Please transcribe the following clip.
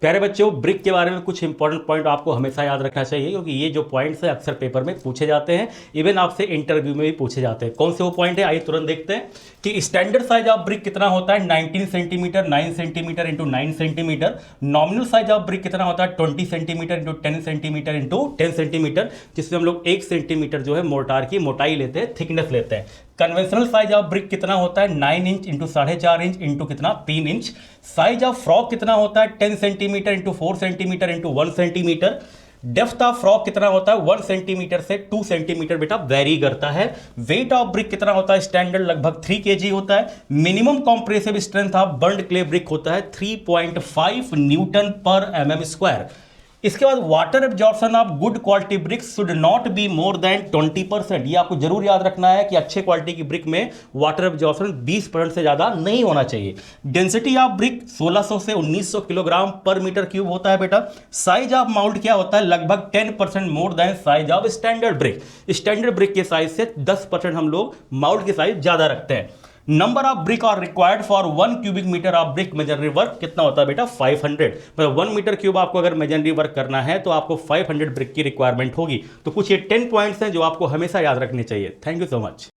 प्यारे बच्चों, ब्रिक के बारे में कुछ इंपॉर्टेंट पॉइंट आपको हमेशा याद रखना चाहिए, क्योंकि ये जो पॉइंट्स है अक्सर पेपर में पूछे जाते हैं, इवन आपसे इंटरव्यू में भी पूछे जाते हैं। कौन से वो पॉइंट है, आइए तुरंत देखते हैं कि स्टैंडर्ड साइज ऑफ ब्रिक कितना होता है 19 centimetre 9 centimetre into 9 centimetre. Nominal size of brick कितना होता है 20 centimetre into 10 centimetre into 10 centimetre, जिसमें हम लोग 1 सेंटीमीटर जो है मोर्टार की मोटाई लेते हैं, थिकनेस लेते हैं। कन्वेंशनल साइज ऑफ ब्रिक कितना होता है 9 इंच इंटू 4.5 इंच इंटू कितना 3 इंच। साइज ऑफ फ्रॉक कितना होता है 10 centimetre into 4 centimetre into 1 centimetre. Depth of frock कितना होता है 1 सेंटीमीटर से 2 सेंटीमीटर बेटा वेरी करता है। वेट ऑफ ब्रिक कितना होता है स्टैंडर्ड लगभग 3 kg होता है। Minimum compressive strength of burned clay brick होता है 3.5 न्यूटन पर mm स्क्वायर। इसके बाद water absorption of good quality bricks should not be more than 20%। ये आपको जरूर याद रखना है कि अच्छे क्वालिटी की ब्रिक में वाटर एब्जॉर्प्शन 20% से ज्यादा नहीं होना चाहिए। डेंसिटी ऑफ ब्रिक 1600 से 1900 किलोग्राम पर मीटर क्यूब होता है बेटा। साइज ऑफ माउल्ट क्या होता है लगभग 10% more than size of standard brick. Standard brick के साइज से 10% हम लोग माउल्ट के साइज ज्यादा रखते हैं। Number of brick are required for 1 cubic metre of brick masonry work कितना होता है बेटा 500। मतलब 1 मीटर क्यूब आपको अगर मेजनरी वर्क करना है तो आपको 500 ब्रिक की रिक्वायरमेंट होगी। तो कुछ ये 10 पॉइंट्स हैं जो आपको हमेशा याद रखने चाहिए। Thank you so much.